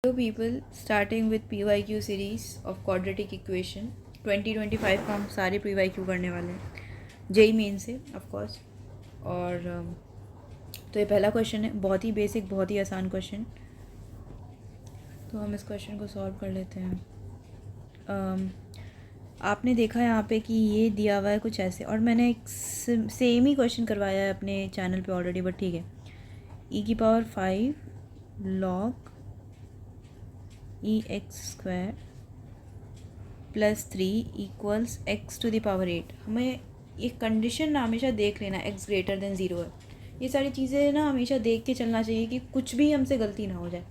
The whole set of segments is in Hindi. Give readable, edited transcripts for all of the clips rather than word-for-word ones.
Hello people, starting with PYQ series of quadratic equation 2025 का हम सारे PYQ करने वाले हैं जेई मेन से ऑफ कोर्स। और तो ये पहला क्वेश्चन है, बहुत ही बेसिक, बहुत ही आसान क्वेश्चन। तो हम इस क्वेश्चन को सॉल्व कर लेते हैं। आपने देखा यहाँ पे कि ये दिया हुआ है कुछ ऐसे, और मैंने एक सेम ही क्वेश्चन करवाया है अपने चैनल पे ऑलरेडी, बट ठीक है। e⁵ log e(x² + 3 = x⁴। हमें ये कंडीशन ना हमेशा देख लेना, x > 0 है। ये सारी चीज़ें ना हमेशा देख के चलना चाहिए कि कुछ भी हमसे गलती ना हो जाए।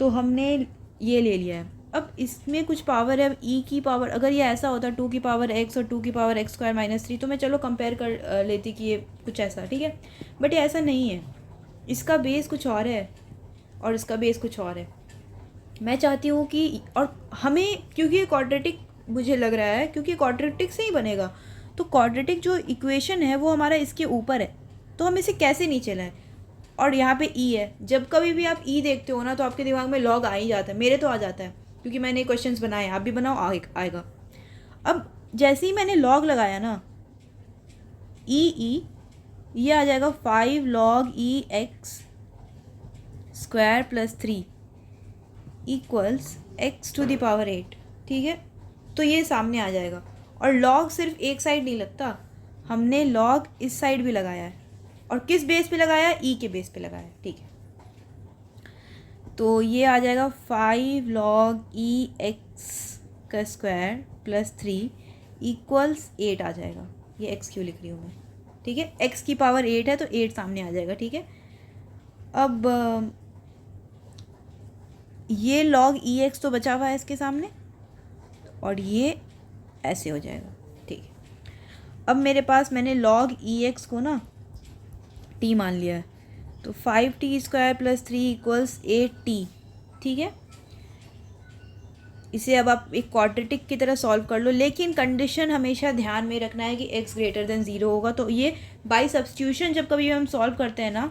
तो हमने ये ले लिया है। अब इसमें कुछ पावर है, अब e की पावर, अगर ये ऐसा होता 2 की पावर x और 2 की पावर x² - 3, तो मैं चलो कंपेयर कर लेती कि ये कुछ ऐसा, ठीक है। बट ये ऐसा नहीं है, इसका बेस कुछ और है और इसका बेस कुछ और है। मैं चाहती हूँ कि, और हमें, क्योंकि ये क्वाड्रेटिक मुझे लग रहा है, क्योंकि क्वाड्रेटिक से ही बनेगा, तो क्वाड्रेटिक जो इक्वेशन है वो हमारा इसके ऊपर है, तो हम इसे कैसे नीचे लाएं। और यहाँ पे ई है, जब कभी भी आप ई देखते हो ना तो आपके दिमाग में लॉग आ ही जाता है। मेरे तो आ जाता है क्योंकि मैंने क्वेश्चंस बनाए, आप भी बनाओ, आएगा। अब जैसे ही मैंने लॉग लगाया ना, ये आ जाएगा 5 log e(x² + 3 = x⁴, ठीक है। तो ये सामने आ जाएगा। और लॉग सिर्फ एक साइड नहीं लगता, हमने लॉग इस साइड भी लगाया है। और किस बेस पे लगाया है? ई के बेस पे लगाया है, ठीक है। तो ये आ जाएगा 5 log e(x² + 3 = 8 आ जाएगा। ये x क्यों लिख रही हूँ मैं, ठीक है। x की पावर 8 है तो 8 सामने आ जाएगा, ठीक है। अब ये log ex तो बचा हुआ है इसके सामने, और ये ऐसे हो जाएगा, ठीक है। अब मेरे पास, मैंने log ex को ना t मान लिया है, तो 5t² + 3 = 8t, ठीक है। इसे अब आप एक क्वाड्रेटिक की तरह सॉल्व कर लो, लेकिन कंडीशन हमेशा ध्यान में रखना है कि x > 0 होगा। तो ये बाय सब्स्टिट्यूशन जब कभी हम सॉल्व करते हैं ना,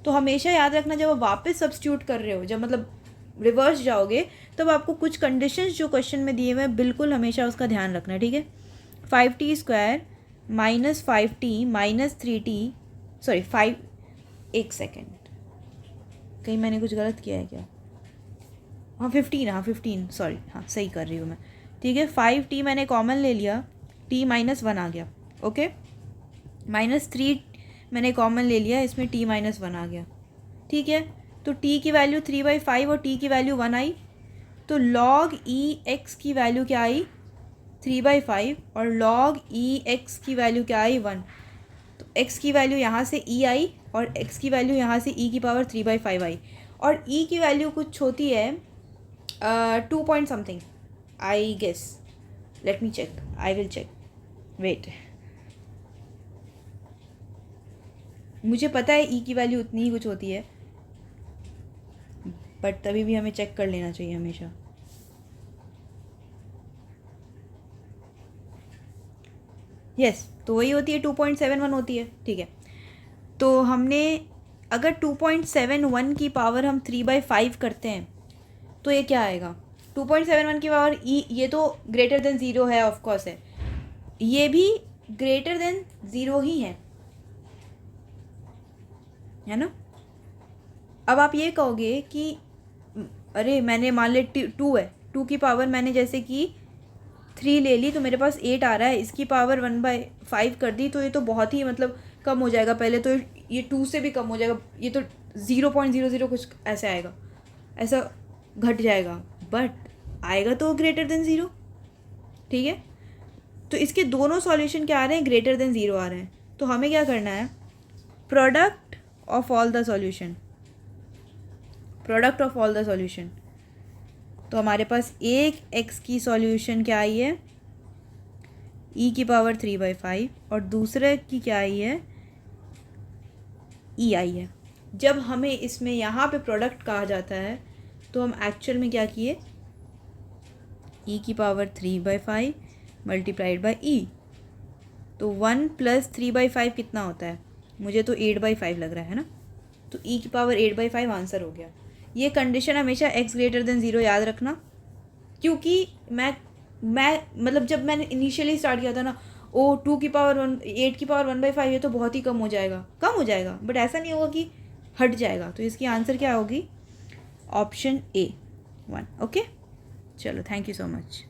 तो हमेशा याद रखना, जब आप वापस सब्स्टिट्यूट कर रहे हो, जब मतलब रिवर्स जाओगे, तब आपको कुछ कंडीशंस जो क्वेश्चन में दिए हुए हैं, बिल्कुल हमेशा उसका ध्यान रखना है, ठीक है। 5t² - 5t - 3t, सॉरी 5, एक सेकेंड, कहीं मैंने कुछ गलत किया है क्या? हाँ 15, सॉरी, हाँ सही कर रही हूँ मैं, ठीक है। 5t मैंने कॉमन ले लिया, t - 1 आ गया, ओके। -3 मैंने कॉमन ले लिया, इसमें t - 1 आ गया, ठीक है। तो t की वैल्यू 3/5 और t की वैल्यू 1 आई, तो log ex की वैल्यू क्या आई? 3/5, और log ex की वैल्यू क्या आई? 1। तो x की वैल्यू यहाँ से e आई, और x की वैल्यू यहाँ से e की पावर 3/5 आई, और e की वैल्यू कुछ होती है 2 point something, I guess. Let me check, I will check, wait. मुझे पता है e की वैल्यू उतनी ही कुछ होती है, बट तभी भी हमें चेक कर लेना चाहिए हमेशा। यस, तो वही होती है, 2.71 होती है, ठीक है। तो हमने, अगर 2.71 की पावर हम 3/5 करते हैं, तो ये क्या आएगा? 2.71 की पावर ई, ये तो > 0 है, ऑफ कोर्स है, ये भी > 0 ही है ना। अब आप ये कहोगे कि अरे मैंने मान ले 2 है, 2 की पावर मैंने जैसे कि 3 ले ली, तो मेरे पास 8 आ रहा है, इसकी पावर 1/5 कर दी, तो ये तो बहुत ही मतलब कम हो जाएगा। पहले तो ये 2 से भी कम हो जाएगा, ये तो 0.00 कुछ ऐसे आएगा, ऐसा घट जाएगा, बट आएगा तो > 0, ठीक है। तो इसके दोनों सॉल्यूशन क्या आ रहे हैं? > 0 आ रहे हैं। तो हमें क्या करना है? Product of all the solution, तो हमारे पास एक x की सॉल्यूशन क्या आई है? e की पावर 3/5, और दूसरे की क्या आई है? e आई है। जब हमें इसमें यहाँ पे प्रोडक्ट कहा जाता है, तो हम एक्चुअल में क्या किए? e की पावर 3/5 × e, तो 1 + 3/5 कितना होता है? मुझे तो 8/5 लग रहा है ना, तो e की पावर 8/5 आंसर हो गया। ये कंडीशन हमेशा x ग्रेटर देन 0 याद रखना, क्योंकि मैं मतलब जब मैंने इनिशियली स्टार्ट किया था ना, ओ 2 की पावर 1 8 की पावर 1/5 ये तो बहुत ही कम हो जाएगा, बट ऐसा नहीं होगा कि हट जाएगा। तो इसकी आंसर क्या होगी? Option A 1। ओके, चलो, थैंक यू सो मच।